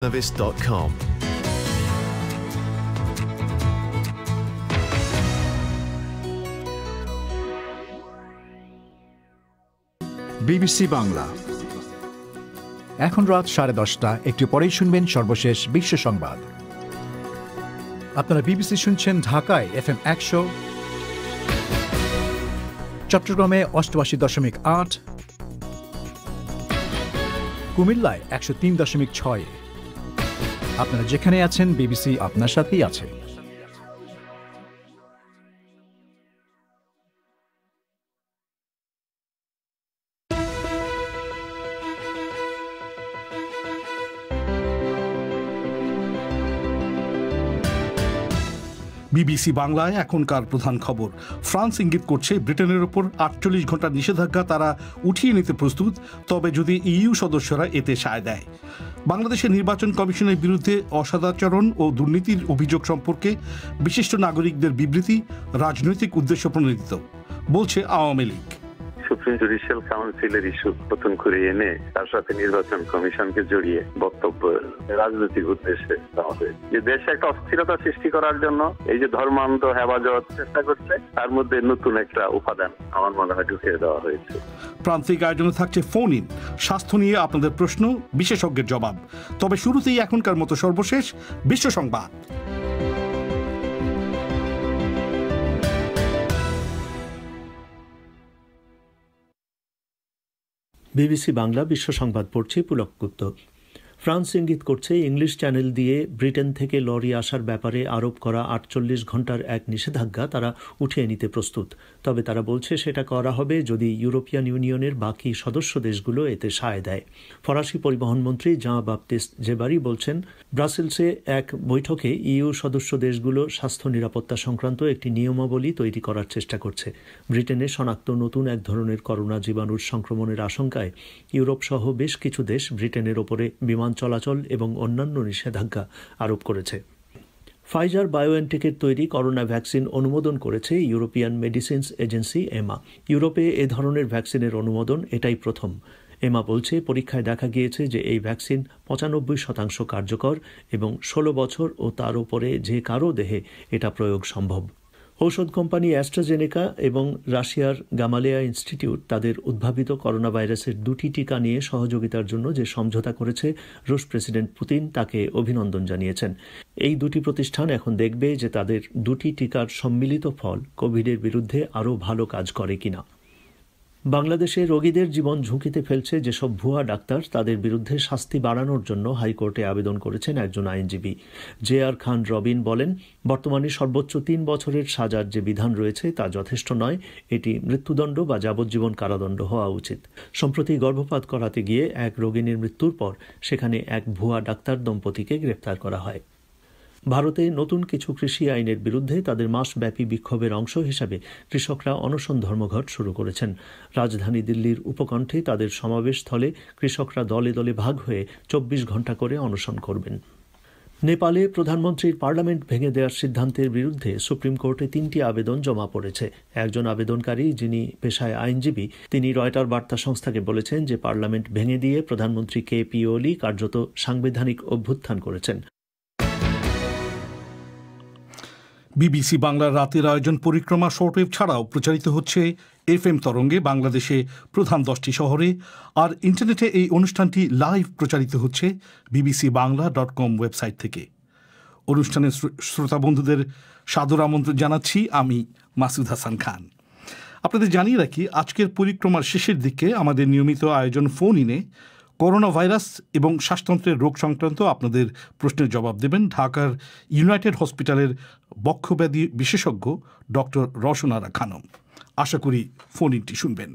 Service.com. BBC Bangla. এখন রাত 10:30। একটু পরেই শুনবেন সর্বশেষ বিশ্ব সংবাদ। আপনারা বিবিসি শুনছেন ঢাকায় FM 100, চট্টগ্রামে 88.8, কুমিল্লায় 103.6। আপনারা যেখানে আছেন বিবিসি আপনার সাথেই আছে। বিবিসি বাংলায় এখনকার প্রধান খবর। ফ্রান্স ইঙ্গিত করছে ব্রিটেনের ওপর 48 ঘন্টার নিষেধাজ্ঞা তারা উঠিয়ে নিতে প্রস্তুত, তবে যদি ইইউ সদস্যরা এতে সায় দেয়। বাংলাদেশের নির্বাচন কমিশনের বিরুদ্ধে অসদাচরণ ও দুর্নীতির অভিযোগ সম্পর্কে বিশিষ্ট নাগরিকদের বিবৃতি রাজনৈতিক উদ্দেশ্য প্রণোদিত বলছে আওয়ামী লীগ। সুপ্রিম জুডিশিয়াল কাউন্সিলের ইস্যু নতুন করে এনে তার সাথে নির্বাচন কমিশনকে জড়িয়ে বক্তব্য রাজনৈতিক উদ্দেশ্যে যে দেশে একটা অস্থিরতা সৃষ্টি করার জন্য এই যে ধর্মান্ধ হেফাজত চেষ্টা করছে, তার মধ্যে নতুন একটা উপাদান আমার মনে হয় ঢুকিয়ে দেওয়া হয়েছে। প্রান্তিক আয়োজনে থাকছে ফোন ইন, স্বাস্থ্য নিয়ে আপনাদের প্রশ্ন, বিশেষজ্ঞের জবাব। তবে শুরুতেই এখনকার মতো সর্বশেষ বিশ্ব সংবাদ। বিবিসি বাংলা বিশ্ব সংবাদ পড়ছি পুলক গুপ্ত। ফ্রান্স ইঙ্গিত করছে ইংলিশ চ্যানেল দিয়ে ব্রিটেন থেকে লরি আসার ব্যাপারে আরোপ করা 48 ঘন্টার এক নিষেধাজ্ঞা তারা উঠিয়ে নিতে প্রস্তুত। তবে তারা বলছে সেটা করা হবে যদি ইউরোপিয়ান ইউনিয়নের বাকি সদস্য দেশগুলো এতে সায় দেয়। ফরাসি পরিবহন মন্ত্রী জাঁ বাপ্তিস্ট জেবারি বলছেন, ব্রাসেলসে এক বৈঠকে ইইউ সদস্য দেশগুলো স্বাস্থ্য নিরাপত্তা সংক্রান্ত একটি নিয়মাবলী তৈরি করার চেষ্টা করছে। ব্রিটেনে শনাক্ত নতুন এক ধরনের করোনা জীবাণুর সংক্রমণের আশঙ্কায় ইউরোপ সহ বেশ কিছু দেশ ব্রিটেনের ওপরে বিমান চলাচল এবং অন্যান্য নিষেধাজ্ঞা আরোপ করেছে। ফাইজার বায়োএনটেকের তৈরি করোনা ভ্যাকসিন অনুমোদন করেছে ইউরোপিয়ান মেডিসিনস এজেন্সি এমা। ইউরোপে এ ধরনের ভ্যাকসিনের অনুমোদন এটাই প্রথম। এমা বলছে, পরীক্ষায় দেখা গিয়েছে যে এই ভ্যাকসিন 95% কার্যকর এবং 16 বছর ও তার উপরে যে কারো দেহে এটা প্রয়োগ সম্ভব। ঔষধ কোম্পানি অ্যাস্ট্রাজেনেকা এবং রাশিয়ার গামালেয়া ইনস্টিটিউট তাদের উদ্ভাবিত করোনা ভাইরাসের 2টি টিকা নিয়ে সহযোগিতার জন্য যে সমঝোতা করেছে রুশ প্রেসিডেন্ট পুতিন তাকে অভিনন্দন জানিয়েছেন। এই 2টি প্রতিষ্ঠান এখন দেখবে যে তাদের 2টি টিকার সম্মিলিত ফল কোভিডের বিরুদ্ধে আরও ভালো কাজ করে কিনা। বাংলাদেশে রোগীদের জীবন ঝুঁকিতে ফেলছে যেসব ভুয়া ডাক্তার, তাদের বিরুদ্ধে শাস্তি বাড়ানোর জন্য হাইকোর্টে আবেদন করেছেন একজন আইনজীবী। JR খান রবিন বলেন, বর্তমানে সর্বোচ্চ 3 বছরের সাজার যে বিধান রয়েছে তা যথেষ্ট নয়, এটি মৃত্যুদণ্ড বা যাবজ্জীবন কারাদণ্ড হওয়া উচিত। সম্প্রতি গর্ভপাত করাতে গিয়ে এক রোগিনীর মৃত্যুর পর সেখানে এক ভুয়া ডাক্তার দম্পতিকে গ্রেপ্তার করা হয়। ভারতে নতুন কিছু কৃষি আইনের বিরুদ্ধে তাদের মাসব্যাপী বিক্ষোভের অংশ হিসাবে কৃষকরা অনশন ধর্মঘট শুরু করেছেন। রাজধানী দিল্লির উপকণ্ঠে তাদের সমাবেশস্থলে কৃষকরা দলে দলে ভাগ হয়ে 24 ঘণ্টা করে অনশন করবেন। নেপালে প্রধানমন্ত্রীর পার্লামেন্ট ভেঙে দেওয়ার সিদ্ধান্তের বিরুদ্ধে সুপ্রিম কোর্টে 3টি আবেদন জমা পড়েছে। একজন আবেদনকারী, যিনি পেশায় আইনজীবী, তিনি রয়টার বার্তা সংস্থাকে বলেছেন যে পার্লামেন্ট ভেঙে দিয়ে প্রধানমন্ত্রী KP ওলি কার্যত সাংবিধানিক অভ্যুত্থান করেছেন। বিবিসি বাংলার রাতের আয়োজন পরিক্রমা শর্টওয়েভ ছাড়াও প্রচারিত হচ্ছে FM তরঙ্গে বাংলাদেশে প্রধান 10টি শহরে, আর ইন্টারনেটে এই অনুষ্ঠানটি লাইভ প্রচারিত হচ্ছে bbcbangla.com ওয়েবসাইট থেকে। অনুষ্ঠানের শ্রোতা বন্ধুদের সাদর আমন্ত্রণ জানাচ্ছি আমি মাসুদ হাসান খান। আপনাদের জানিয়ে রাখি, আজকের পরিক্রমার শেষের দিকে আমাদের নিয়মিত আয়োজন ফোন ইনে করোনা ভাইরাস এবং শ্বাসতন্ত্রের রোগ সংক্রান্ত আপনাদের প্রশ্নের জবাব দেবেন ঢাকার ইউনাইটেড হসপিটালের বক্ষব্যাধি বিশেষজ্ঞ ডক্টর রওশন আরা খানম। আশা করি ফোন ইনটি শুনবেন।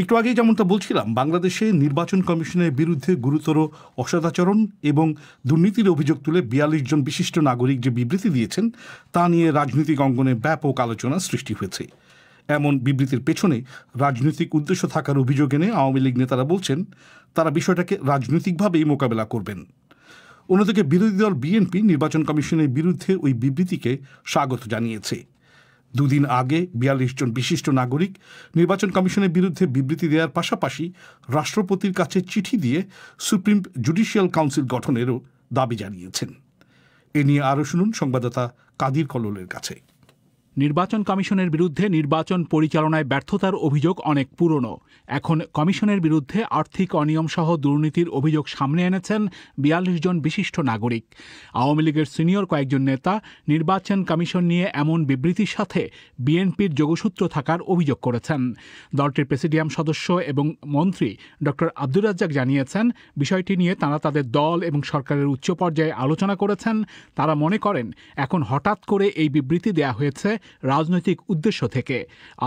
একটু আগেই যেমনটা বলছিলাম, বাংলাদেশে নির্বাচন কমিশনের বিরুদ্ধে গুরুতর অসদাচরণ এবং দুর্নীতির অভিযোগ তুলে 42 জন বিশিষ্ট নাগরিক যে বিবৃতি দিয়েছেন তা নিয়ে রাজনৈতিক অঙ্গনে ব্যাপক আলোচনা সৃষ্টি হয়েছে। এমন বিবৃতির পেছনে রাজনৈতিক উদ্দেশ্য থাকার অভিযোগ এনে আওয়ামী লীগ নেতারা বলছেন তারা বিষয়টাকে রাজনৈতিকভাবেই মোকাবেলা করবেন। অন্যদিকে বিরোধী দল বিএনপি নির্বাচন কমিশনের বিরুদ্ধে ওই বিবৃতিকে স্বাগত জানিয়েছে। দুদিন আগে ৪২ জন বিশিষ্ট নাগরিক নির্বাচন কমিশনের বিরুদ্ধে বিবৃতি দেওয়ার পাশাপাশি রাষ্ট্রপতির কাছে চিঠি দিয়ে সুপ্রিম জুডিশিয়াল কাউন্সিল গঠনেরও দাবি জানিয়েছেন। এ নিয়ে আরও শুনুন সংবাদদাতা কাদির কল্লোলের কাছে। নির্বাচন কমিশনের বিরুদ্ধে নির্বাচন পরিচালনায় ব্যর্থতার অভিযোগ অনেক পুরনো। এখন কমিশনের বিরুদ্ধে আর্থিক অনিয়ম সহ দুর্নীতির অভিযোগ সামনে এনেছেন ৪২ জন বিশিষ্ট নাগরিক। আওয়ামী লীগের সিনিয়র কয়েকজন নেতা নির্বাচন কমিশন নিয়ে এমন বিবৃতির সাথে বিএনপির যোগসূত্র থাকার অভিযোগ করেছেন। দলটির প্রেসিডিয়াম সদস্য এবং মন্ত্রী ড আব্দুর রাজ্জাক জানিয়েছেন, বিষয়টি নিয়ে তারা তাদের দল এবং সরকারের উচ্চ পর্যায়ে আলোচনা করেছেন। তারা মনে করেন এখন হঠাৎ করে এই বিবৃতি দেয়া হয়েছে রাজনৈতিক উদ্দেশ্য থেকে,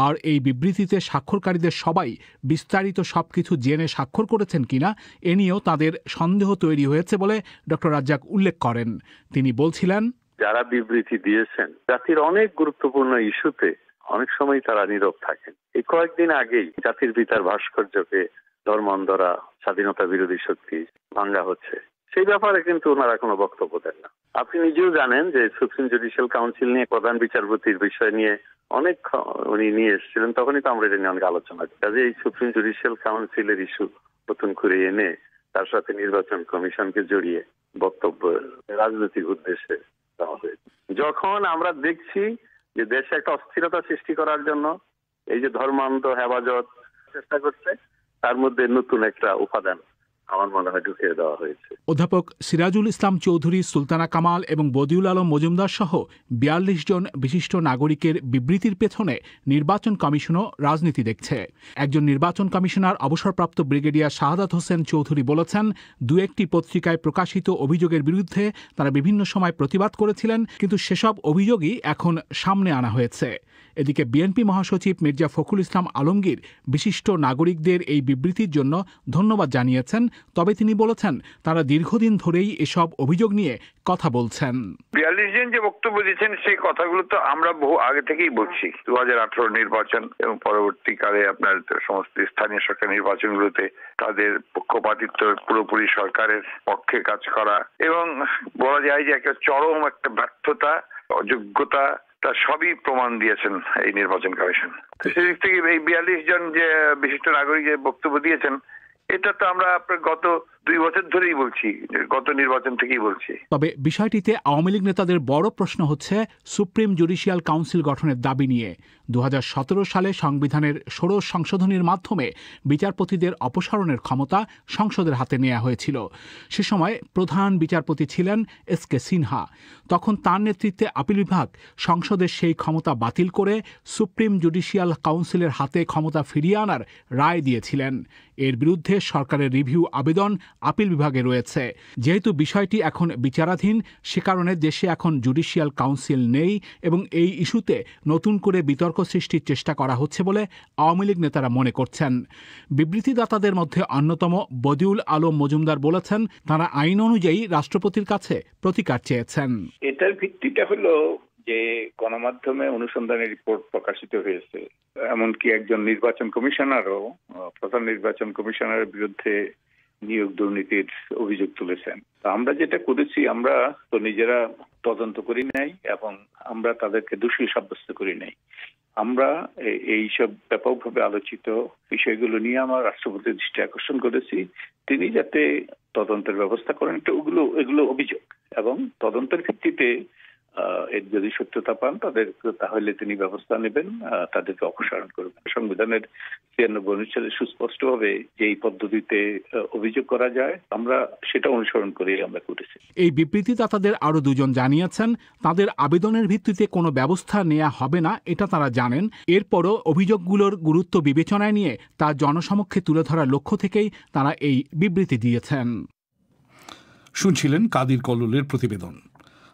আর এই বিবৃতিতে স্বাক্ষরকারীদের সবাই বিস্তারিত সবকিছু জেনে স্বাক্ষর করেছেন কিনা এ নিয়েও তাদের সন্দেহ তৈরি হয়েছে বলে ড রাজ্জাক উল্লেখ করেন। তিনি বলছিলেন, যারা বিবৃতি দিয়েছেন জাতির অনেক গুরুত্বপূর্ণ ইস্যুতে অনেক সময় তারা নীরব থাকেন। এই কয়েকদিন আগেই জাতির পিতার ভাস্কর্যকে ধর্মান্ধরা স্বাধীনতা বিরোধী শক্তি ভাঙ্গা হচ্ছে, সেই ব্যাপারে কিন্তু ওনারা কোনো বক্তব্য দেন না। আপনি নিজেও জানেন যে সুপ্রিম জুডিশিয়াল কাউন্সিল নিয়ে প্রধান বিচারপতির বিষয় নিয়ে অনেক উনি নিয়ে এসেছিলেন, তখনই তো আমরা এটা নিয়ে অনেক আলোচনা করি। কাজে এই সুপ্রিম জুডিশিয়াল কাউন্সিলের ইস্যু নতুন করে এনে তার সাথে নির্বাচন কমিশনকে জড়িয়ে বক্তব্য রাজনৈতিক উদ্দেশ্যে দেওয়া হয়েছে। যখন আমরা দেখছি যে দেশে একটা অস্থিরতা সৃষ্টি করার জন্য এই যে ধর্মান্ধ হেফাজত চেষ্টা করছে, তার মধ্যে নতুন একটা উপাদান আমার মনে হয় ঢুকিয়ে দেওয়া হয়েছে। অধ্যাপক সিরাজুল ইসলাম চৌধুরী, সুলতানা কামাল এবং বদিউল আলম মজুমদার সহ ৪২ জন বিশিষ্ট নাগরিকের বিবৃতির পেছনে নির্বাচন কমিশনও রাজনীতি দেখছে। একজন নির্বাচন কমিশনার অবসরপ্রাপ্ত ব্রিগেডিয়ার শাহাদাত হোসেন চৌধুরী বলেছেন, দু একটি পত্রিকায় প্রকাশিত অভিযোগের বিরুদ্ধে তারা বিভিন্ন সময় প্রতিবাদ করেছিলেন, কিন্তু সেসব অভিযোগই এখন সামনে আনা হয়েছে। এদিকে বিএনপি মহাসচিব মির্জা ফখরুল ইসলাম আলমগীর বিশিষ্ট নাগরিকদের এই বিবৃতির জন্য ধন্যবাদ জানিয়েছেন, তবে তিনি বলেছেন তারা দীর্ঘদিন ধরেই এসব অভিযোগ নিয়ে কথা বলছেন। ৪২ জন যে বক্তব্য দিয়েছেন সেই কথাগুলো তো আমরা বহু আগে থেকেই বলছি। ২০১৮ নির্বাচন এবং পরবর্তীকালে আপনার সমস্ত স্থানীয় সরকার নির্বাচনগুলোতে তাদের পক্ষপাতিত্ব পুরোপুরি সরকারের পক্ষে কাজ করা এবং বলা যায় যে একটা চরম একটা ব্যর্থতা, অযোগ্যতা, তা সবই প্রমাণ দিয়েছেন এই নির্বাচন কমিশন। সেদিক থেকে এই ৪২ জন যে বিশিষ্ট নাগরিক যে বক্তব্য দিয়েছেন, এটা তো আমরা আপনার গত ২ বছর ধরেই বলছি, গত নির্বাচন থেকেই বলছি। তবে বিষয়টিতে আওয়ামী লীগ নেতাদের বড় প্রশ্ন হচ্ছে সুপ্রিম জুডিশিয়াল কাউন্সিল গঠনের দাবি নিয়ে। ২০১৭ সালে সংবিধানের ষোড়শ সংশোধনীর মাধ্যমে বিচারপতিদের অপসারণের ক্ষমতা সংসদের হাতে নেওয়া হয়েছিল। সে সময় প্রধান বিচারপতি ছিলেন এস.কে. সিনহা। তখন তার নেতৃত্বে আপিল বিভাগ সংসদের সেই ক্ষমতা বাতিল করে সুপ্রিম জুডিশিয়াল কাউন্সিলের হাতে ক্ষমতা ফিরিয়ে আনার রায় দিয়েছিলেন। এর বিরুদ্ধে সরকারের রিভিউ আবেদন আপিল বিভাগে রয়েছে। যেহেতু বিষয়টি এখন বিচারাধীন, সে কারণে দেশে এখন জুডিশিয়াল কাউন্সিল নেই এবং এই ইস্যুতে নতুন করে বিতর্ক সৃষ্টির চেষ্টা করা হচ্ছে বলে আওয়ামী লীগ নেতারা মনে করছেন। বিবৃতিদাতাদের মধ্যে অন্যতম বদিউল আলম মজুমদার বলেছেন, তারা আইন অনুযায়ী রাষ্ট্রপতির কাছে প্রতিকার চেয়েছেন। এটার ভিত্তিটা হলো যে গণমাধ্যমে অনুসন্ধানের রিপোর্ট প্রকাশিত হয়েছে, এমনকি একজন নির্বাচন কমিশনারও প্রধান নির্বাচন কমিশনারের বিরুদ্ধে নিয়োগ দুর্নীতির অভিযোগ তুলেছেন। আমরা যেটা করেছি, আমরা তো নিজেরা তদন্ত করি নাই এবং আমরা তাদেরকে দোষী সাব্যস্ত করি নাই। আমরা এইসব ব্যাপকভাবে আলোচিত বিষয়গুলো নিয়ে আমার রাষ্ট্রপতির দৃষ্টি আকর্ষণ করেছি, তিনি যাতে তদন্তের ব্যবস্থা করেন। এগুলো অভিযোগ এবং তদন্তের ভিত্তিতে এর যদি সত্যতা পান তাহলে তিনি ব্যবস্থা নেবেন, তাদেরকে অপসারণ করবেন। সংবিধানের ৯৬ অনুচ্ছেদে সুস্পষ্টভাবে যে এই পদ্ধতিতে অভিযোগ করা যায়, আমরা সেটা অনুসরণ করে আমরা করেছি। এই বিবৃতিদাতাদের আরও দুজন জানিয়েছেন, তাদের আবেদনের ভিত্তিতে কোনো ব্যবস্থা নেওয়া হবে না, এটা তারা জানেন। এরপরও অভিযোগগুলোর গুরুত্ব বিবেচনায় নিয়ে তা জনসমক্ষে তুলে ধরার লক্ষ্য থেকেই তারা এই বিবৃতি দিয়েছেন। শুনছিলেন কাদির কল্লোলের প্রতিবেদন।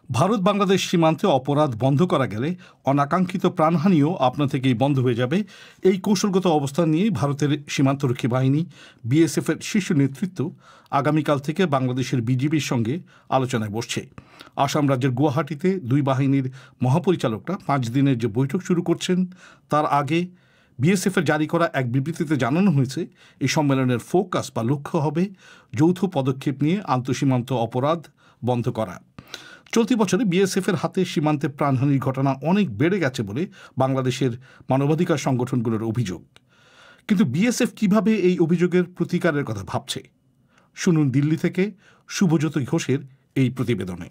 ভারত বাংলাদেশ সীমান্তে অপরাধ বন্ধ করা গেলে অনাকাঙ্ক্ষিত প্রাণহানিও আপনা থেকেই বন্ধ হয়ে যাবে, এই কৌশলগত অবস্থান নিয়ে ভারতের সীমান্তরক্ষী বাহিনী বিএসএফের শীর্ষ নেতৃত্ব আগামীকাল থেকে বাংলাদেশের বিজিবির সঙ্গে আলোচনায় বসছে। আসাম রাজ্যের গুয়াহাটিতে দুই বাহিনীর মহাপরিচালকরা ৫ দিনের যে বৈঠক শুরু করছেন, তার আগে বিএসএফের জারি করা এক বিবৃতিতে জানানো হয়েছে, এই সম্মেলনের ফোকাস বা লক্ষ্য হবে যৌথ পদক্ষেপ নিয়ে আন্তঃসীমান্ত অপরাধ বন্ধ করা। চলতি বছরে বিএসএফ এর হাতে সীমান্তে প্রাণহানির ঘটনা অনেক বেড়ে গেছে বলে বাংলাদেশের মানবাধিকার সংগঠনগুলোর অভিযোগ। কিন্তু বিএসএফ কিভাবে এই অভিযোগের প্রতিকারের কথা ভাবছে, শুনুন দিল্লি থেকে শুভজ্যোতি ঘোষের এই প্রতিবেদনে।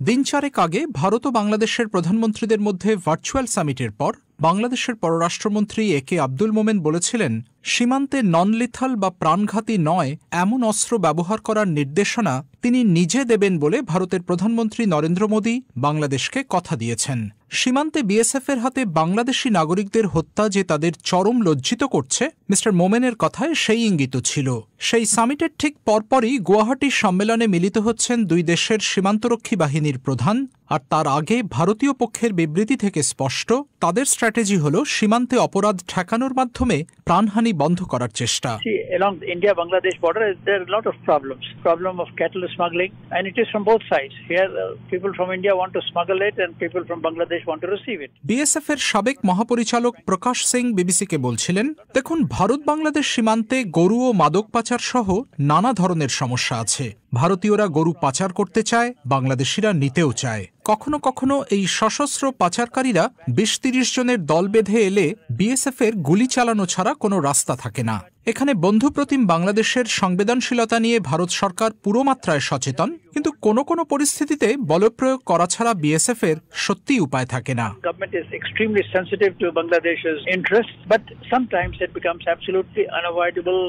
দিন চারেক আগে ভারত ও বাংলাদেশের প্রধানমন্ত্রীদের মধ্যে ভার্চুয়াল সামিটের পর বাংলাদেশের পররাষ্ট্রমন্ত্রী একে আব্দুল মোমেন বলেছিলেন, সীমান্তে নন লিথাল বা প্রাণঘাতী নয় এমন অস্ত্র ব্যবহার করার নির্দেশনা তিনি নিজে দেবেন বলে ভারতের প্রধানমন্ত্রী নরেন্দ্র মোদী বাংলাদেশকে কথা দিয়েছেন। সীমান্তে বিএসএফের হাতে বাংলাদেশি নাগরিকদের হত্যা যে তাদের চরম লজ্জিত করছে, মিস্টার মোমেনের কথায় সেই ইঙ্গিত ছিল। সেই সামিটের ঠিক পরপরই গুয়াহাটি সম্মেলনে মিলিত হচ্ছেন দুই দেশের সীমান্তরক্ষী বাহিনীর প্রধান, আর তার আগে ভারতীয় পক্ষের বিবৃতি থেকে স্পষ্ট তাদের স্ট্র্যাটেজি হল সীমান্তে অপরাধ ঠেকানোর মাধ্যমে প্রাণহানি বন্ধ করার চেষ্টা। Along the India-Bangladesh border, there are a lot of problems. Problem of cattle smuggling, and it is from both sides. Here, people from India want to smuggle it, and people from Bangladesh want to receive it. BSF এর সাবেক মহাপরিচালক প্রকাশ সিং বিবিসিকে বলছিলেন, দেখুন, ভারত বাংলাদেশ সীমান্তে গরু ও মাদক পাচার সহ নানা ধরনের সমস্যা আছে। ভারতীয়রা গরু পাচার করতে চায়, বাংলাদেশিরা নিতেও চায়। কখনো কখনো এই সশস্ত্র পাচারকারীরা ২০-৩০ জনের দল বেঁধে এলে বিএসএফ এর গুলি চালানো ছাড়া কোনো রাস্তা থাকে না। এখানে বন্ধুপ্রতিম বাংলাদেশের সংবেদনশীলতা নিয়ে ভারত সরকার পুরো মাত্রায় সচেতন, কিন্তু কোনো কোনো পরিস্থিতিতে বলপ্রয়োগ করা ছাড়া বিএসএফ এর সত্যি উপায় থাকে না। Government is extremely sensitive to Bangladesh's interests, but sometimes it becomes absolutely unavoidable,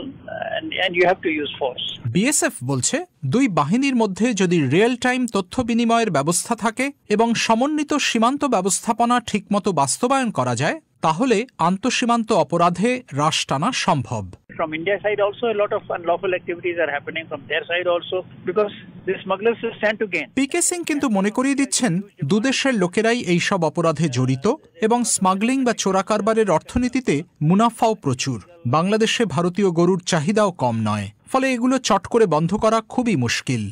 and you have to use force. BSF বলছে, দুই বাহিনীর মধ্যে যদি রিয়েল টাইম তথ্য বিনিময়ের ব্যবস্থা থাকে এবং সমন্বিত সীমান্ত ব্যবস্থাপনা ঠিকমতো বাস্তবায়ন করা যায়, তাহলে আন্তঃসীমান্ত অপরাধে রাশ টানা সম্ভব। From India side also, a lot of unlawful activities are happening from their side also, because the smugglers stand to gain. পিকে সিং কিন্তু মনে করিয়ে দিচ্ছেন, দুদেশের লোকেরাই এই সব অপরাধে জড়িত এবং স্মাগলিং বা চোরাকারবারের অর্থনীতিতে মুনাফাও প্রচুর। বাংলাদেশে ভারতীয় গরুর চাহিদাও কম নয়, ফলে এগুলো চট করে বন্ধ করা খুবই মুশকিল।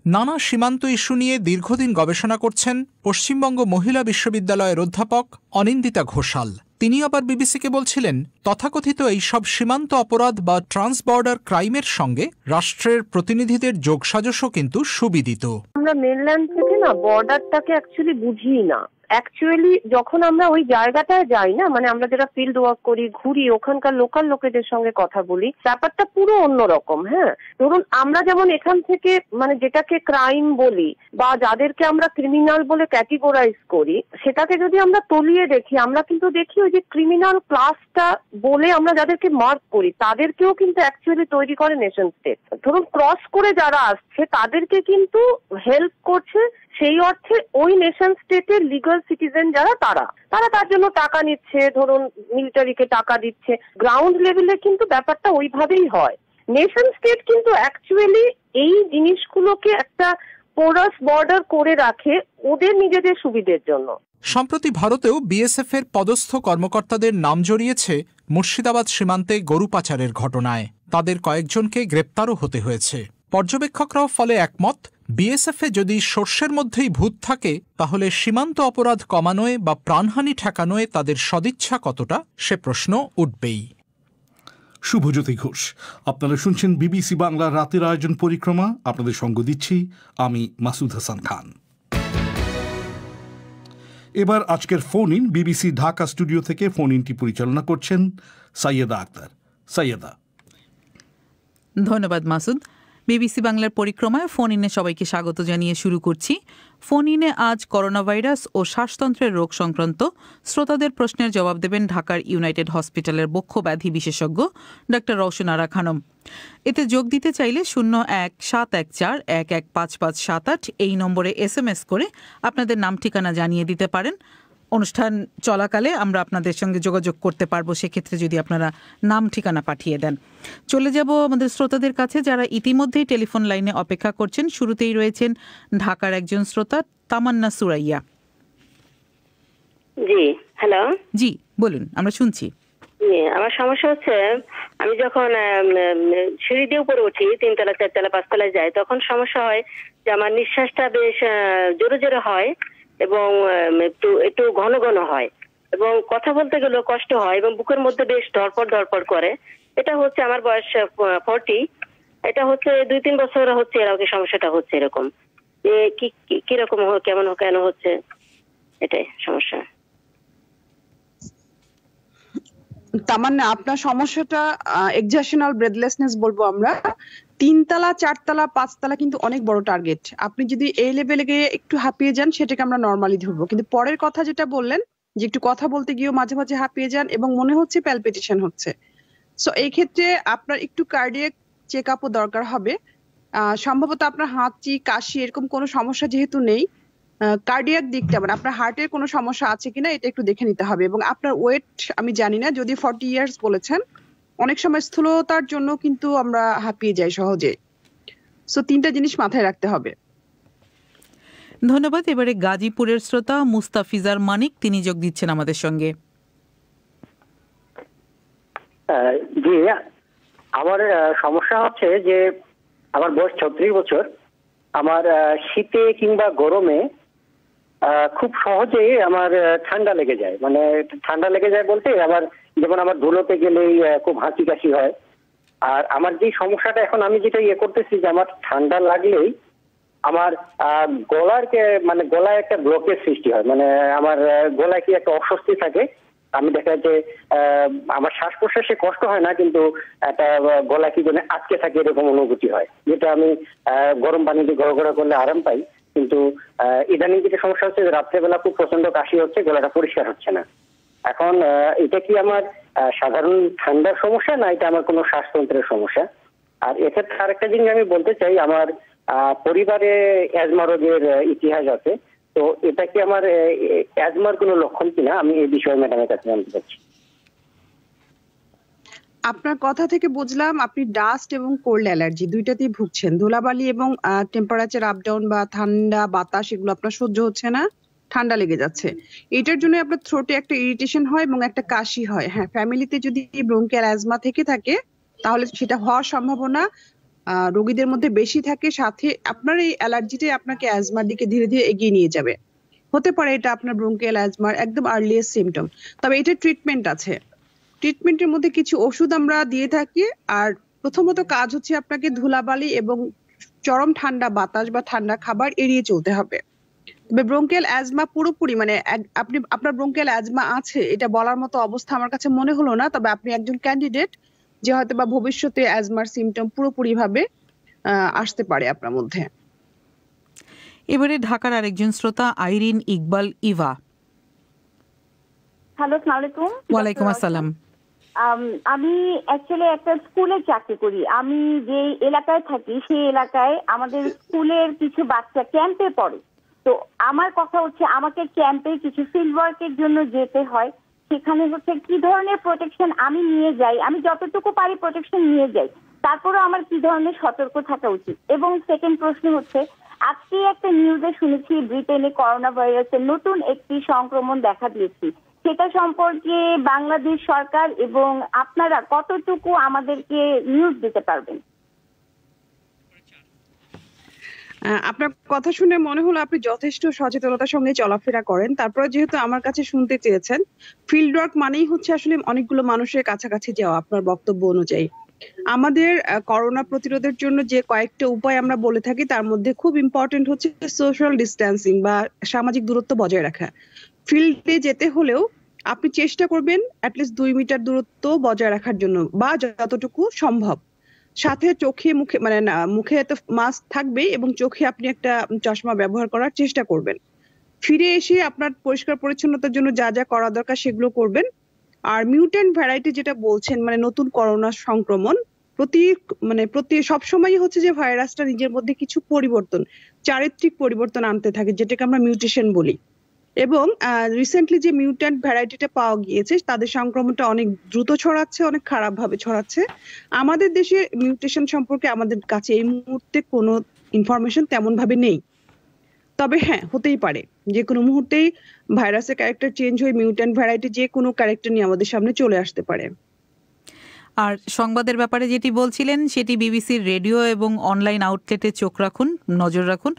নানা সীমান্ত ইস্যু নিয়ে দীর্ঘদিন গবেষণা করছেন পশ্চিমবঙ্গ মহিলা বিশ্ববিদ্যালয়ের অধ্যাপক অনিন্দিতা ঘোষাল। তিনি আবার বিবিসিকে বলছিলেন, তথাকথিত এই সব সীমান্ত অপরাধ বা ট্রান্সবর্ডার ক্রাইমের সঙ্গে রাষ্ট্রের প্রতিনিধিদের যোগসাজশও কিন্তু সুবিদিত। আমরা মেনল্যান্ড থেকে না বর্ডারটাকে অ্যাকচুয়ালি বুঝি না। অ্যাকচুয়ালি যখন আমরা ওই জায়গাটায় যাই না, মানে আমরা যারা ফিল্ড ওয়ার্ক করি, ঘুরি, ওখানকার লোকাল লোকেদের সঙ্গে কথা বলি, ব্যাপারটা পুরো অন্যরকম। হ্যাঁ, ধরুন আমরা যেমন এখান থেকে মানে যেটাকে ক্রাইম বলি বা যাদেরকে আমরা ক্রিমিনাল বলে ক্যাটেগরাইজ করি, সেটাকে যদি আমরা তলিয়ে দেখি, আমরা কিন্তু দেখি ওই যে ক্রিমিনাল ক্লাসটা বলে আমরা যাদেরকে মার্ক করি, তাদেরকেও কিন্তু অ্যাকচুয়ালি তৈরি করে নেশন স্টেট। ধরুন ক্রস করে যারা আসছে তাদেরকে কিন্তু হেল্প করছে সেই অর্থে ওই নেশন স্টেটের লিগাল সিটিজেন যারা, তারা তার জন্য টাকা নিচ্ছে, ধরুন মিলিটারিকে টাকা দিচ্ছে। গ্রাউন্ড লেভেলে কিন্তু ব্যাপারটা ওইভাবেই হয়। নেশন স্টেট কিন্তু অ্যাকচুয়ালি এই জিনিসগুলোকে একটা পোরাস বর্ডার করে রাখে ওদের নিজেদের সুবিধের জন্য। সম্প্রতি ভারতেও বিএসএফ এর পদস্থ কর্মকর্তাদের নাম জড়িয়েছে মুর্শিদাবাদ সীমান্তে গরু পাচারের ঘটনায়। তাদের কয়েকজনকে গ্রেপ্তারও হতে হয়েছে। পর্যবেক্ষকরাও ফলে একমত, বিএসএফে যদি সর্ষের মধ্যেই ভূত থাকে, তাহলে সীমান্ত অপরাধ কমানোয় বা প্রাণহানি ঠেকানোয় তাদের সদিচ্ছা কতটা, সে প্রশ্ন উঠবেই। শুভজ্যোতি ঘোষ, আপনারা শুনছেন বিবিসি বাংলার রাতের আয়োজন পরিক্রমা। আপনাদের সঙ্গ দিচ্ছি আমি মাসুদ হাসান খান। এবার আজকের phone in BBC Dhaka studio থেকে ফোন ইনটি পরিচালনা করছেন সাইয়েদা আক্তার। সাইয়েদা। ধন্যবাদ মাসুদ। বিবিসি বাংলার পরিক্রমায় ফোন ইনে সবাইকে স্বাগত জানিয়ে শুরু করছি। ফোন ইনে আজ করোনা ভাইরাস ও শ্বাসতন্ত্রের রোগ সংক্রান্ত শ্রোতাদের প্রশ্নের জবাব দেবেন ঢাকার ইউনাইটেড হসপিটালের বক্ষ ব্যাধি বিশেষজ্ঞ ডক্টর রওশন আরা খানম। এতে যোগ দিতে চাইলে 01-714-115578 এই নম্বরে SMS করে আপনাদের নাম ঠিকানা জানিয়ে দিতে পারেন। অনুষ্ঠান চলাকালে আমরা আপনাদের সঙ্গে যোগাযোগ করতে পারবো, সেক্ষেত্রে যদি আপনারা নাম ঠিকানা পাঠিয়ে দেন। চলে যাব আমাদের শ্রোতাদের কাছে যারা ইতিমধ্যেই টেলিফোন লাইনে অপেক্ষা করছেন। শুরুতেই রয়েছেন ঢাকার একজন শ্রোতা তামান্না সুরাইয়া। জি, হ্যালো। জি বলুন, আমরা শুনছি। আমার সমস্যা হচ্ছে, আমি যখন সিঁড়ি দিয়ে উপরে উঠি, 3 তলা 4 তলা 5 তলায় যাই, তখন সমস্যা হয় যে আমার নিঃশ্বাসটা বেশ জোরে জোরে হয় এবং একটু ঘন ঘন হয় এবং কথা বলতে গেলেও কষ্ট হয় এবং বুকের মধ্যে বেশ ধরপড় করে। এটা হচ্ছে আমার বয়স 40, এটা হচ্ছে 2-3 বছর হচ্ছে এরকম সমস্যাটা হচ্ছে এরকম। যে কিরকম কেমন কেন হচ্ছে, এটাই সমস্যা। তামান্না, আপনার সমস্যাটা এক্সাশনাল ব্রেথলেসনেস বলবো আমরা। 3 তলা 4 তলা 5 তলা কিন্তু অনেক বড় টার্গেট। আপনি যদি এই লেভেলে গিয়ে একটু হাঁপিয়ে যান সেটাকে আমরা নর্মালি ধরবো, কিন্তু পরের কথা যেটা বললেন যে একটু কথা বলতে গিয়েও মাঝে মাঝে হাঁপিয়ে যান এবং মনে হচ্ছে প্যালপিটেশন হচ্ছে, সো এই ক্ষেত্রে আপনার একটু কার্ডিয়াক চেক আপও দরকার হবে। সম্ভবত আপনার হাঁচি কাশি এরকম কোনো সমস্যা যেহেতু নেই, কার্ডিয়াক দিকটা মানে আপনার হার্টের কোনো সমস্যা আছে কিনা এটা একটু দেখে নিতে হবে। এবং আপনার ওয়েট আমি জানি না, যদি 40 ইয়ার্স বলেছেন, অনেক সময় স্থূলতার জন্য কিন্তু আমরা হাঁপিয়ে যাই সহজে। সো 3টা জিনিস মাথায় রাখতে হবে। ধন্যবাদ। এবারে গাজীপুরের শ্রোতা মুস্তাফিজার মানিক, তিনি যোগ দিচ্ছেন আমাদের সঙ্গে। জি, আমার সমস্যা হচ্ছে যে আমার বয়স 36 বছর। আমার শীতে কিংবা গরমে খুব সহজেই আমার ঠান্ডা লেগে যায়। মানে ঠান্ডা লেগে যায় বলতে আমার যেমন আমার ধুলোতে গেলেই খুব হাঁচি কাশি হয়। আর আমার যে সমস্যাটা এখন আমি যেটা করতেছি যে আমার ঠান্ডা লাগলেই আমার মানে গলায় একটা ব্লকের সৃষ্টি হয়, মানে আমার গলায় কি একটা অস্বস্তি থাকে। আমি দেখা যায় যে আমার শ্বাস প্রশ্বাসে কষ্ট হয় না, কিন্তু একটা গলা কি যেন আটকে থাকে এরকম অনুভূতি হয়, যেটা আমি গরম পানি দিয়ে গড়গড়া করলে আরাম পাই। কিন্তু ইদানিং যেটা সমস্যা হচ্ছে যে রাত্রেবেলা খুব প্রচন্ড কাশি হচ্ছে, গলাটা পরিষ্কার হচ্ছে না। এখন এটা কি আমার সাধারণ ঠান্ডার সমস্যা না এটা আমার কোনো শ্বাসতন্ত্রের সমস্যা? আর এক্ষেত্রে আরেকটা জিনিস আমি বলতে চাই, আমার পরিবারে অ্যাজমা রোগের ইতিহাস আছে, তো এটা কি আমার অ্যাজমার কোনো লক্ষণ কিনা আমি এই বিষয়ে ম্যাডামের কাছে জানতে চাচ্ছি। আপনার কথা থেকে বুঝলাম আপনি ডাস্ট এবং কোল্ড অ্যালার্জি দুইটাতেই ভুগছেন। ধুলাবালি এবং টেম্পারেচার আপ ডাউন বা ঠান্ডা বাতাস এগুলো আপনার সহ্য হচ্ছে না, ঠান্ডা লেগে যাচ্ছে। এটার জন্য আপনার থ্রোটে একটা ইরিটেশন হয় এবং একটা কাশি হয়। হ্যাঁ, ফ্যামিলিতে যদি ব্রঙ্কিয়াল অ্যাজমা থেকে থাকে তাহলে সেটা হওয়ার সম্ভাবনা রোগীদের মধ্যে বেশি থাকে। সাথে আপনার এই অ্যালার্জিটাই আপনাকে অ্যাজমার দিকে ধীরে ধীরে এগিয়ে নিয়ে যাবে। হতে পারে এটা আপনার ব্রঙ্কিয়াল অ্যাজমার একদম আর্লিয়েস্ট সিমটম। তবে এটা ট্রিটমেন্ট আছে, ট্রিটমেন্টের মধ্যে কিছু ওষুধ আমরা দিয়ে থাকি। আর প্রথমত কাজ হচ্ছে আপনাকে ধুলাবালি এবং চরম ঠান্ডা বাতাস বা ঠান্ডা খাবার এড়িয়ে চলতে হবে। তবে ব্রঙ্কিয়াল অ্যাজমা পুরোপুরি মানে আপনার ব্রঙ্কিয়াল অ্যাজমা আছে এটা বলার মতো অবস্থা আমার কাছে মনে হলো না। তবে আপনি একজন ক্যান্ডিডেট যে হয়তো বা ভবিষ্যতে অ্যাজমার সিমটম পুরোপুরি ভাবে আসতে পারে আপনার মধ্যে। এবারে ঢাকার আরেকজন শ্রোতা আইরিন ইকবাল ইভা। হ্যালো, আসসালামু আলাইকুম। ওয়ালাইকুম আসসালাম। আমি অ্যাকচুয়ালি একটা স্কুলে চাকরি করি। আমি যে এলাকায় থাকি সেই এলাকায় আমাদের স্কুলের কিছু বাচ্চা ক্যাম্পে পড়ে। তো আমার কথা হচ্ছে আমাকে ক্যাম্পে কিছু ফিল্ড ওয়ার্কের জন্য যেতে হয়। সেখানে হচ্ছে কি ধরনের প্রোটেকশন আমি নিয়ে যাই, আমি যতটুকু পারি প্রোটেকশন নিয়ে যাই, তারপরেও আমার কি ধরনের সতর্ক থাকা উচিত? এবং সেকেন্ড প্রশ্ন হচ্ছে, আজকে একটা নিউজে শুনেছি ব্রিটেনে করোনা ভাইরাসের নতুন একটি সংক্রমণ দেখা দিয়েছে। সেটা সম্পর্কে বাংলাদেশ সরকার এবং আপনারা কতটুকু আমাদেরকে নিউজ দিতে পারবেন? আপনার কথা শুনে মনে হলো আপনি যথেষ্ট সচেতনতার সঙ্গে চলাফেরা করেন। তারপরে যেহেতু আমার কাছে শুনতে চেয়েছেন, ফিল্ড ওয়ার্ক মানেই হচ্ছে আসলে অনেকগুলো মানুষের কাছাকাছি যাওয়া। আপনার বক্তব্য অনুযায়ী আমাদের করোনা প্রতিরোধের জন্য যে কয়েকটা উপায় আমরা বলে থাকি তার মধ্যে খুব ইম্পর্টেন্ট হচ্ছে সোশ্যাল ডিস্টেন্সিং বা সামাজিক দূরত্ব বজায় রাখা। ফিল্ডে যেতে হলেও আপনি চেষ্টা করবেন অ্যাটলিস্ট 2 মিটার দূরত্ব বজায় রাখার জন্য বা যতটুকু সম্ভব। সাথে চোখে মুখে মানে মুখে তো মাস্ক থাকবেই এবং চোখে আপনি একটা চশমা ব্যবহার করার চেষ্টা করবেন। ফিরে এসে আপনার পরিষ্কার পরিচ্ছন্নতার জন্য যা যা করা দরকার সেগুলো করবেন। আর মিউট্যান্ট ভ্যারাইটি যেটা বলছেন মানে নতুন করোনা সংক্রমণ প্রতি সবসময়ই হচ্ছে যে ভাইরাসটা নিজের মধ্যে কিছু পরিবর্তন, চারিত্রিক পরিবর্তন আনতে থাকে যেটাকে আমরা মিউটেশন বলি। এবং রিসেন্টলি যে মিউট্যান্ট ভ্যারাইটিটা পাওয়া গিয়েছে তাদের সংক্রমণটা অনেক দ্রুত ছড়াচ্ছে, অনেক খারাপ ভাবে ছড়াচ্ছে। আমাদের দেশে মিউটেশন সম্পর্কে আমাদের কাছে এই মুহূর্তে কোনো ইনফরমেশন তেমন ভাবে নেই। তবে হ্যাঁ, হতেই পারে যে কোনো মুহূর্তেই ভাইরাসের ক্যারেক্টার চেঞ্জ হয়ে মিউট্যান্ট ভ্যারাইটি যে কোনো ক্যারেক্টার নিয়ে আমাদের সামনে চলে আসতে পারে। আর সংবাদের ব্যাপারে যেটি বলছিলেন সেটি বিবিসির রেডিও এবং অনলাইন আউটলেটে চোখ রাখুন, নজর রাখুন।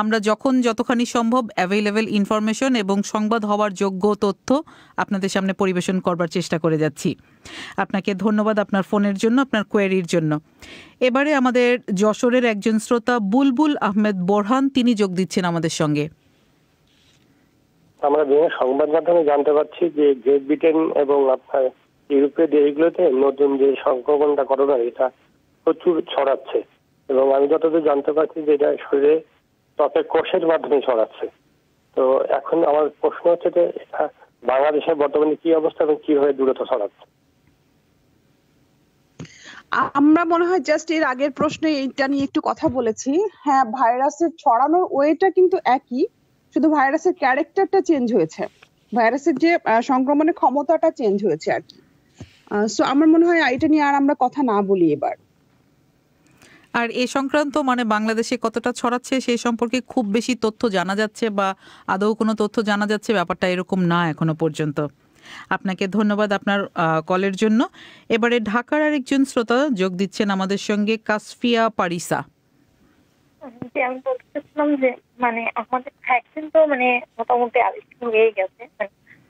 আমরা যতখানি সম্ভব অ্যাভেলেবেল ইনফরমেশন এবং সংবাদ হওয়ার যোগ্য তথ্য আপনাদের সামনে পরিবেশন করবার চেষ্টা করে যাচ্ছি। আপনাকে ধন্যবাদ আপনার ফোনের জন্য, আপনার কোয়েরির জন্য। এবারে আমাদের যশোরের একজন শ্রোতা বুলবুল আহমেদ বোরহান, তিনি যোগ দিচ্ছেন আমাদের সঙ্গে। আমরা বিভিন্ন সংবাদ মাধ্যমে জানতে পারছি যে গ্রেট ব্রিটেন এবং আপনার ইউরোপীয় দেশগুলোতে নতুন যে সংক্রমণটা করোনা এটা প্রচুর ছড়াচ্ছে, এবং আমি যতদূর জানতে পারছি যে এটা শরীরে ত্বকের কোষের মাধ্যমে ছড়াচ্ছে। তো এখন আমার প্রশ্ন হচ্ছে যে এটা বাংলাদেশের বর্তমানে কি অবস্থা এবং কিভাবে দ্রুত ছড়াচ্ছে? আমরা মনে হয় জাস্ট এর আগের প্রশ্নে এইটা নিয়ে একটু কথা বলেছি। হ্যাঁ, ভাইরাসের ছড়ানোর ওয়েটা কিন্তু একই, শুধু ভাইরাসের ক্যারেক্টারটা চেঞ্জ হয়েছে, ভাইরাসের যে সংক্রমণের ক্ষমতাটা চেঞ্জ হয়েছে আর কি। সো আমার মনে হয় এটা নিয়ে আর আমরা কথা না বলি এবার। আর এ সংক্রান্ত মানে বাংলাদেশে কতটা ছড়াচ্ছে সেই সম্পর্কে খুব বেশি তথ্য জানা যাচ্ছে বা আদৌ কোনো তথ্য জানা যাচ্ছে, ব্যাপারটা এরকম না এখনো পর্যন্ত। আপনাকে ধন্যবাদ আপনার কলের জন্য। এবারে ঢাকার আরেকজন শ্রোতা যোগ দিচ্ছেন আমাদের সঙ্গে, কাসফিয়া পারিসা। আমি বলতে চাচ্ছিলাম যে মানে আমাদের ভ্যাকসিন তো মানে মোটামুটি আবিষ্কার হয়ে গেছে,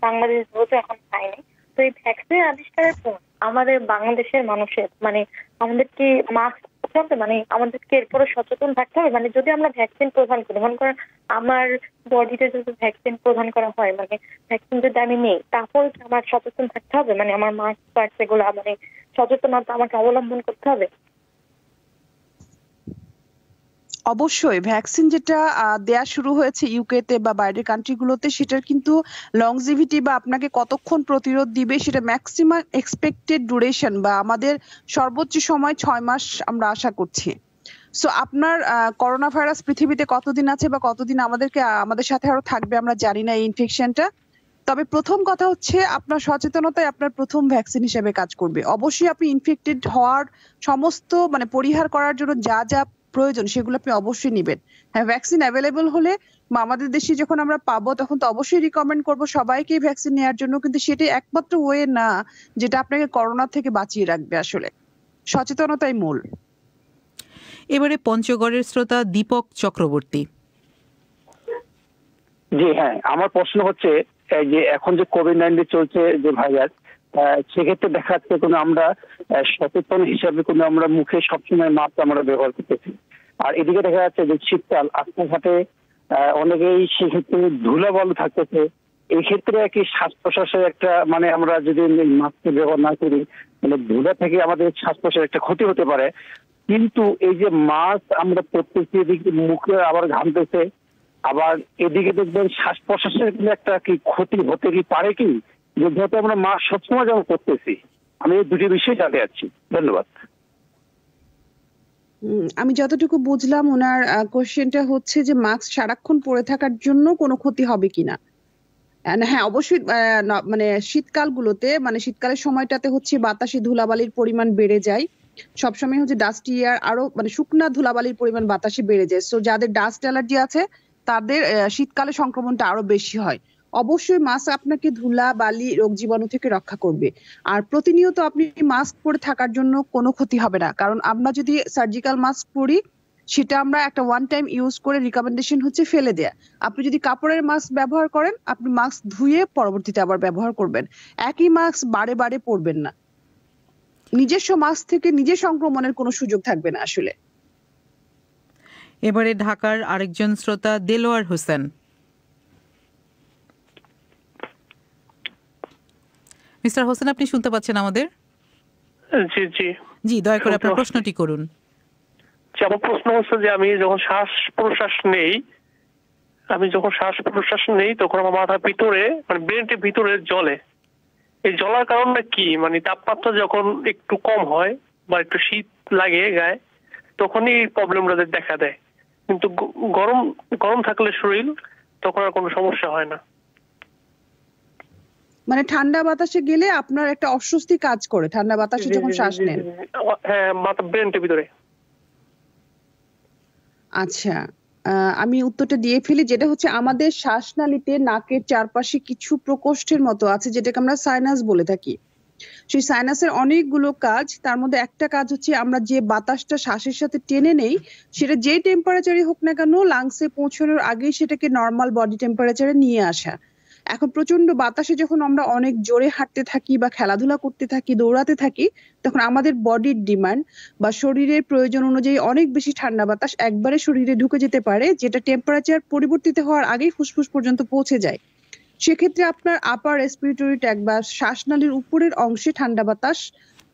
বাংলাদেশ যেহেতু এখন পায়নি, তো এই ভ্যাকসিন আবিষ্কারের পর আমাদের বাংলাদেশের মানুষের মানে আমাদেরকে মাস্ক হবে, মানে আমাদেরকে এরপরে সচেতন থাকতে হবে। মানে যদি আমরা ভ্যাকসিন প্রদান করি, মনে করেন আমার বডিতে যদি ভ্যাকসিন প্রদান করা হয়, মানে ভ্যাকসিন যদি আমি নেই, তারপর আমার সচেতন থাকতে হবে, মানে আমার মাস্ক পার্স এগুলো মানে সচেতনতা আমাকে অবলম্বন করতে হবে। অবশ্যই ভ্যাকসিন যেটা দেয়া শুরু হয়েছে ইউকেতে বা বাইরের কান্ট্রিগুলোতে, সেটার কিন্তু লংজিভিটি বা আপনাকে কতক্ষণ প্রতিরোধ দিবে সেটা ম্যাক্সিমাম এক্সপেক্টেড ডিউরেশন বা আমাদের সর্বোচ্চ সময় 6 মাস আমরা আশা করছি। সো আপনার করোনা ভাইরাস পৃথিবীতে কতদিন আছে বা কতদিন আমাদের সাথে আরো থাকবে আমরা জানি না এই ইনফেকশনটা। তবে প্রথম কথা হচ্ছে আপনার সচেতনতাই আপনার প্রথম ভ্যাকসিন হিসেবে কাজ করবে। অবশ্যই আপনি ইনফেক্টেড হওয়ার সমস্ত মানে পরিহার করার জন্য যা যা প্রয়োজন সেগুলো আপনি অবশ্যই নেবেন। হ্যাঁ, ভ্যাকসিন অ্যাভেলেবল হলে বা আমাদের দেশে যখন আমরা পাবো তখন তো অবশ্যই রিকমেন্ড করবো সবাইকে ভ্যাকসিন নেওয়ার জন্য, কিন্তু সেটাই একমাত্র ওয়ে না যেটা আপনাকে করোনা থেকে বাঁচিয়ে রাখবে। আসলে সচেতনতাই মূল। এবারে পঞ্চগড়ের শ্রোতা দীপক চক্রবর্তী। জি হ্যাঁ, আমার প্রশ্ন হচ্ছে যে এখন যে কোভিড-19 চলছে যে ভাইরাস, সেক্ষেত্রে দেখা যাচ্ছে কোনো আমরা সচেতন হিসাবে কোনো আমরা মুখে সবসময় মাস্ক আমরা ব্যবহার করতেছি, আর এদিকে দেখা যাচ্ছে যে শীতকাল, রাস্তাঘাটে অনেকেই সেক্ষেত্রে ধুলাবালু থাকতেছে। এই ক্ষেত্রে কি শ্বাস প্রশ্বাসের একটা মানে আমরা যদি মাস্ক ব্যবহার না করি, মানে ধুলা থেকে আমাদের শ্বাস প্রশ্বাসের একটা ক্ষতি হতে পারে। কিন্তু এই যে মাস্ক আমরা প্রত্যেকটি এদিকে মুখে আবার ঘামতেছে, আবার এদিকে দেখবেন শ্বাস প্রশ্বাসের একটা কি ক্ষতি হতে কি পারে কি, যেহেতু আমরা মাস্ক সবসময় যেমন করতেছি। আমি এই দুটি বিষয় জানতে চাচ্ছি। ধন্যবাদ। আমি যতটুকু বুঝলাম ওনার কোশ্চেনটা হচ্ছে যে মাস্ক সারাক্ষণ পরে থাকার জন্য কোনো ক্ষতি হবে কিনা। হ্যাঁ, অবশ্যই মানে শীতকালগুলোতে মানে শীতকালের সময়টাতে হচ্ছে বাতাসে ধুলাবালির পরিমাণ বেড়ে যায়, সবসময় হচ্ছে ডাস্ট ইয়ার আরো মানে শুকনা ধুলাবালির পরিমাণ বাতাসে বেড়ে যায়। সো যাদের ডাস্ট অ্যালার্জি আছে তাদের শীতকালে সংক্রমণটা আরো বেশি হয়। অবশ্যই মাস্ক আপনাকে ধুলা বালি রোগ জীবাণু থেকে রক্ষা করবে, আর প্রতিনিয়ত আপনি মাস্ক পরে থাকার জন্য কোনো ক্ষতি হবে না। কারণ আমরা যদি সার্জিক্যাল মাস্ক পরি সেটা আমরা একটা ওয়ান টাইম ইউজ করে রিকমেন্ডেশন হচ্ছে ফেলে দেয়া। আপনি যদি কাপড়ের মাস্ক ব্যবহার করেন আপনি মাস্ক ধুয়ে পরবর্তীতে আবার ব্যবহার করবেন, একই মাস্ক বারে বারে পরবেন না। নিজস্ব মাস্ক থেকে নিজের সংক্রমণের কোনো সুযোগ থাকবে না আসলে। এবারে ঢাকার আরেকজন শ্রোতা দেলোয়ার হোসেন। মিস্টার হোসেন, আপনি শুনতে পাচ্ছেন আমাদের? জি জি জি, দয়া করে আপনার প্রশ্নটি করুন। আমার প্রশ্ন হচ্ছে যে আমি যখন শ্বাস প্রশ্বাস নেই তখন আমার মাথার ভিতরে মানে ব্রেনের ভিতরে জ্বলে। এই জ্বলার কারণটা কি? মানে তাপমাত্রা যখন একটু কম হয় বা একটু শীত লাগে গায়ে তখনই এই প্রবলেমটা দেখা দেয়, কিন্তু গরম থাকলে শরীর তখন আর কোনো সমস্যা হয় না। মানে ঠান্ডা বাতাসে গেলে আপনার একটা অস্বস্তি কাজ করে ঠান্ডা বাতাসে যখন শ্বাস নেন? হ্যাঁ, মাথা ব্রেনের ভিতরে। আচ্ছা, আমি উত্তরটা দিয়ে ফেলি। যেটা হচ্ছে আমাদের শ্বাসনালীতে নাকের চারপাশে কিছু প্রকোষ্ঠের মতো আছে যেটাকে আমরা সাইনাস বলে থাকি। সেই সাইনাসের অনেকগুলো কাজ, তার মধ্যে একটা কাজ হচ্ছে আমরা যে বাতাসটা শ্বাসের সাথে টেনে নেই সেটা যে টেম্পারেচারই হোক না কেন লাংসে পৌঁছানোর আগেই সেটাকে নর্মাল বডি টেম্পারেচারে নিয়ে আসা। এখন প্রচন্ড বাতাসে যখন আমরা অনেক জোরে হাঁটতে থাকি বা খেলাধুলা করতে থাকি, দৌড়াতে থাকি, তখন আমাদের বডির ডিমান্ড বা শরীরের প্রয়োজন অনুযায়ী অনেক বেশি ঠান্ডা বাতাস একবারে শরীরে ঢুকে যেতে পারে, যেটা টেম্পারেচার পরিবর্তিত হওয়ার আগেই ফুসফুস পর্যন্ত পৌঁছে যায়। সেক্ষেত্রে আপনার আপার রেসপিরেটরি ট্র্যাক্ট বা শ্বাসনালীর উপরের অংশে ঠান্ডা বাতাস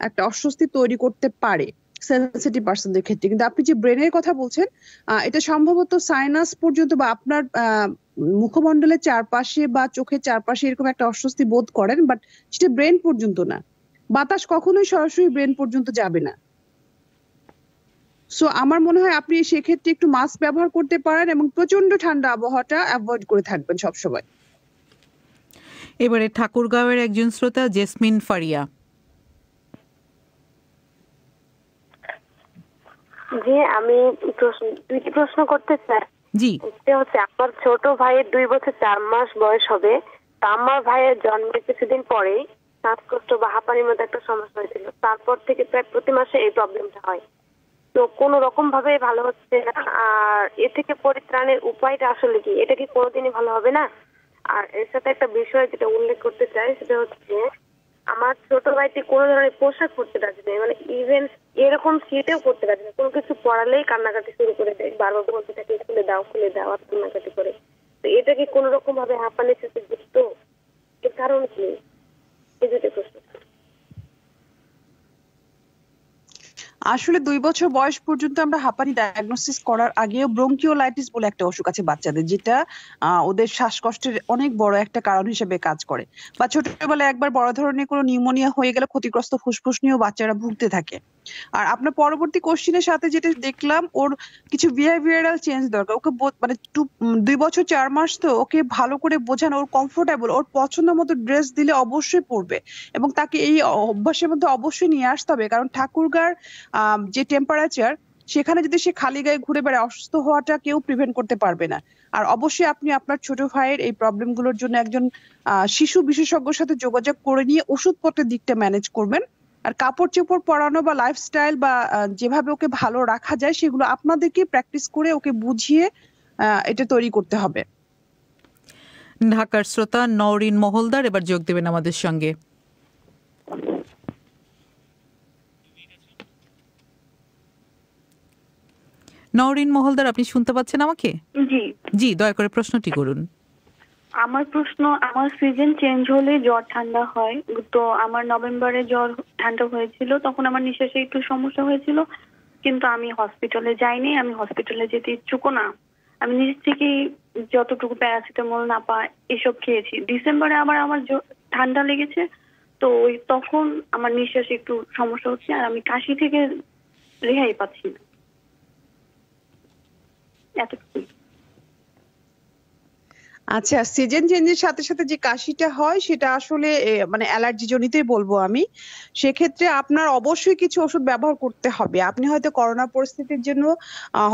একটা অস্বস্তি তৈরি করতে পারে সেনসিটিভ পার্সনদের ক্ষেত্রে। কিন্তু আপনি যে ব্রেনের কথা বলছেন, এটা সম্ভবত সাইনাস পর্যন্ত বা আপনার মুখমণ্ডলের চারপাশে বা চোখের চারপাশে এরকম একটা অস্বস্তি বোধ করেন, বাট সেটা ব্রেন পর্যন্ত না। বাতাস কখনোই সরাসরি ব্রেন পর্যন্ত যাবে না। সো আমার মনে হয় আপনি সেক্ষেত্রে একটু মাস্ক ব্যবহার করতে পারেন এবং প্রচন্ড ঠান্ডা আবহাওয়াটা অ্যাভয়েড করে থাকবেন সবসময়। এবারে ঠাকুরগাঁওয়ের একজন শ্রোতা জেসমিন ফারিয়া। জি, আমি দুইটি প্রশ্ন করতে চাই। জি, হচ্ছে আমার ছোট ভাইয়ের 2 বছর 4 মাস বয়স হবে। তা আমার ভাইয়ের জন্মের কিছুদিন পরেই শ্বাসকষ্ট বা হাঁপানির মতো একটা সমস্যা হয়েছিল। তারপর থেকে প্রায় প্রতি মাসে এই প্রবলেমটা হয়। তো কোনো রকম ভাবে ভালো হচ্ছে না। আর এ থেকে পরিত্রাণের উপায়টা আসলে কি? এটা কি কোনোদিনই ভালো হবে না? আর এর সাথে একটা বিষয় যেটা উল্লেখ করতে চাই সেটা হচ্ছে আমার ছোট ভাইটি কোনো ধরনের পোশাক পরতে রাজি নেই, মানে ইভেন এরকম শীতেও করতে রাজি নেই। কোনো কিছু পরালেই কান্নাকাটি শুরু করে দেয়, বারবার বলতে থাকে খুলে দাও আর কান্নাকাটি করে। তো এটা কি কোনো রকম ভাবে হাঁপানির সাথে যুক্ত? এর কারণ কি? এই দুটো প্রশ্ন। আসলে 2 বছর বয়স পর্যন্ত আমরা হাঁপানি ডায়াগনোসিস করার আগেও ব্রঙ্কিওলাইটিস বলে একটা অসুখ আছে বাচ্চাদের, যেটা ওদের শ্বাসকষ্টের অনেক বড় একটা কারণ হিসেবে কাজ করে। বা ছোটবেলায় একবার বড় ধরনের কোনো নিউমোনিয়া হয়ে গেলে ক্ষতিগ্রস্ত ফুসফুস নিয়েও বাচ্চারা ভুগতে থাকে। আর আপনার পরবর্তী কোশ্চেনের সাথে যেটা দেখলাম, ওর কিছু বিহেভিয়ারাল চেঞ্জ দরকার। ওকে মানে 2 বছর 4 মাস তো ওকে ভালো করে বোঝানো, ওর কমফোর্টেবল, ওর পছন্দ মতো ড্রেস দিলে অবশ্যই পরবে এবং তাকে এই অভ্যাসের মধ্যে অবশ্যই নিয়ে আসতে হবে। কারণ ঠাকুরগাঁর যে টেম্পারেচার, সেখানে যদি সে খালি গায়ে ঘুরে বেড়ায় অসুস্থ হওয়াটা কেউ প্রিভেন্ট করতে পারবে না। আর অবশ্যই আপনি আপনার ছোট ভাইয়ের এই প্রবলেমগুলোর জন্য একজন শিশু বিশেষজ্ঞের সাথে যোগাযোগ করে নিয়ে ওষুধপত্রের দিকটা ম্যানেজ করবেন। আর কাপড় চোপড় পরানো বা লাইফস্টাইল বা যেভাবে ওকে ভালো রাখা যায় সেগুলো আপনাদেরকে প্র্যাকটিস করে ওকে বুঝিয়ে এটা তৈরি করতে হবে। ঢাকার শ্রোতা নওরিন মহলদার এবার যোগ দেবেন আমাদের সঙ্গে। নওরিন মহলদার, আপনি শুনতে পাচ্ছেন আমাকে? জি জি, দয়া করে প্রশ্নটি করুন। আমার প্রশ্ন, আমার সিজন চেঞ্জ হলে জ্বর ঠান্ডা হয়। তো আমার নভেম্বরে জ্বর ঠান্ডা হয়েছিল, তখন আমার নিঃশ্বাসে একটু সমস্যা হয়েছিল, কিন্তু আমি হসপিটালে যাইনি, আমি হসপিটালে যেতে ইচ্ছুকও না। আমি নিজ থেকেই যতটুকু প্যারাসিটামল না পাই এসব খেয়েছি। ডিসেম্বরে আবার আমার ঠান্ডা লেগেছে, তো তখন আমার নিঃশ্বাসে একটু সমস্যা হচ্ছে আর আমি কাশি থেকে রেহাই পাচ্ছি না। এতটুকু। আচ্ছা, সিজন চেঞ্জের সাথে সাথে যে কাশিটা হয় সেটা আসলে মানে অ্যালার্জি জনিতই বলবো আমি। সেক্ষেত্রে আপনার অবশ্যই কিছু ওষুধ ব্যবহার করতে হবে। আপনি হয়তো করোনা পরিস্থিতির জন্য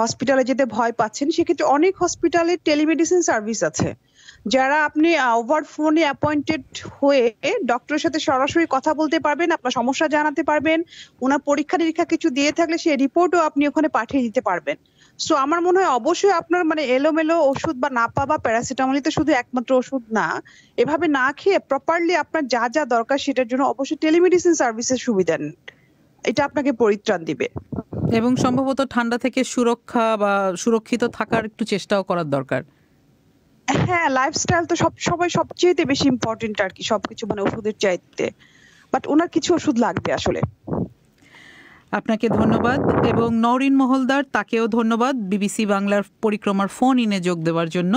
হসপিটালে যেতে ভয় পাচ্ছেন, সেক্ষেত্রে অনেক হসপিটালে টেলিমেডিসিন সার্ভিস আছে, যারা আপনি ওভার ফোনে অ্যাপয়েন্টেড হয়ে ডক্টরের সাথে সরাসরি কথা বলতে পারবেন, আপনার সমস্যা জানাতে পারবেন, ওনার পরীক্ষা নিরীক্ষা কিছু দিয়ে থাকলে সেই রিপোর্টও আপনি ওখানে পাঠিয়ে দিতে পারবেন। সো আমার মনে হয় অবশ্যই আপনার মানে এলোমেলো ওষুধ বা নাপা বা প্যারাসিটামলই তো শুধু একমাত্র ওষুধ না, এভাবে না খেয়ে প্রপারলি আপনার যা যা দরকার সেটার জন্য অবশ্যই টেলিমেডিসিন সার্ভিসের সুবিধা নেন, এটা আপনাকে পরিত্রাণ দিবে। এবং সম্ভবত ঠান্ডা থেকে সুরক্ষা বা সুরক্ষিত থাকার একটু চেষ্টাও করার দরকার। হ্যাঁ, লাইফস্টাইল তো সবাই সবচেয়ে বেশি ইম্পর্টেন্ট আর কি, সবকিছু মানে ওষুধের চাইতে। বাট ওনার কিছু ওষুধ লাগবে আসলে। আপনাকে ধন্যবাদ এবং নওরিন মহলদার, তাকেও ধন্যবাদ বিবিসি বাংলার পরিক্রমার ফোন ইনে যোগ দেওয়ার জন্য।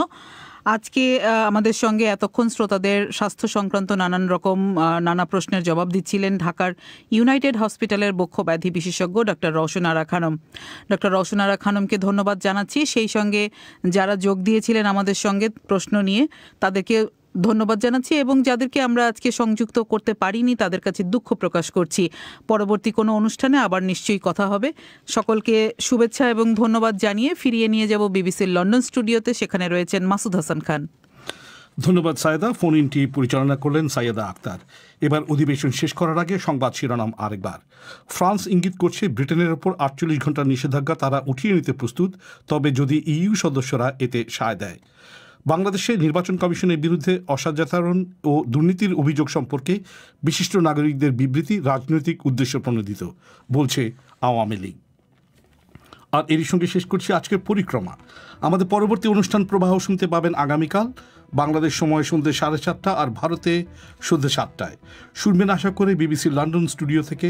আজকে আমাদের সঙ্গে এতক্ষণ শ্রোতাদের স্বাস্থ্য সংক্রান্ত নানা প্রশ্নের জবাব দিচ্ছিলেন ঢাকার ইউনাইটেড হসপিটালের বক্ষ ব্যাধি বিশেষজ্ঞ ডক্টর রওশন আরা খানম। ডক্টর রওশন আরা খানমকে ধন্যবাদ জানাচ্ছি। সেই সঙ্গে যারা যোগ দিয়েছিলেন আমাদের সঙ্গে প্রশ্ন নিয়ে তাদেরকে ধন্যবাদ জানাচ্ছি এবং যাদেরকে আমরা আজকে সংযুক্ত করতে পারিনি তাদের কাছে দুঃখ প্রকাশ করছি। পরবর্তী কোনো অনুষ্ঠানে আবার নিশ্চয়ই কথা হবে। সকলকে শুভেচ্ছা এবং ধন্যবাদ জানিয়ে ফিরিয়ে নিয়ে যাব বিবিসির লন্ডন স্টুডিওতে। সেখানে রয়েছেন মাসুদ হাসান খান। ধন্যবাদ সায়েদা। ফোন ইনটি পরিচালনা করলেন সাইয়েদা আক্তার। এবার অধিবেশন শেষ করার আগে সংবাদ শিরোনাম আরেকবার। ফ্রান্স ইঙ্গিত করছে ব্রিটেনের ওপর 48 ঘন্টার নিষেধাজ্ঞা তারা উঠিয়ে নিতে প্রস্তুত, তবে যদি ইইউ সদস্যরা এতে সায় দেয়। বাংলাদেশে নির্বাচন কমিশনের বিরুদ্ধে অসদাচরণ ও দুর্নীতির অভিযোগ সম্পর্কে বিশিষ্ট নাগরিকদের বিবৃতি রাজনৈতিক উদ্দেশ্য প্রণোদিত বলছে আওয়ামী লীগ। আর এরই সঙ্গে শেষ করছি আজকের পরিক্রমা। আমাদের পরবর্তী অনুষ্ঠান প্রবাহ শুনতে পাবেন আগামীকাল বাংলাদেশ সময় সন্ধ্যে 4:30 আর ভারতে সন্ধ্যে 7টায়। শুনবেন আশা করে বিবিসি লন্ডন স্টুডিও থেকে।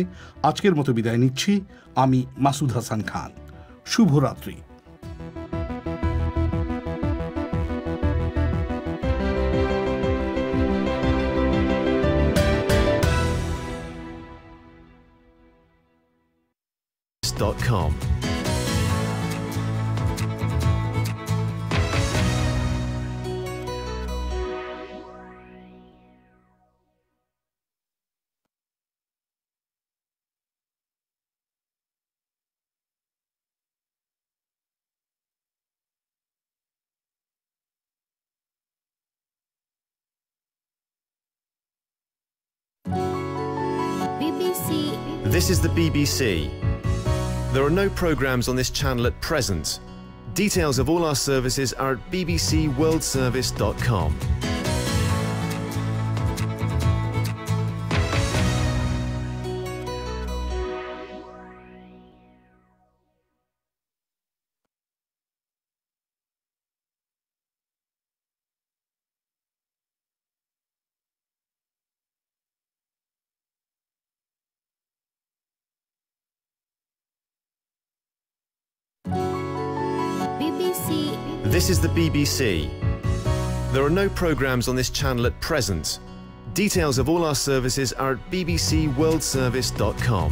আজকের মতো বিদায় নিচ্ছি আমি মাসুদ হাসান খান। শুভরাত্রি। .com BBC. This is the BBC. There are no programmes on this channel at present. Details of all our services are at bbcworldservice.com. BBC. This is the BBC. There are no programmes on this channel at present. Details of all our services are at bbcworldservice.com.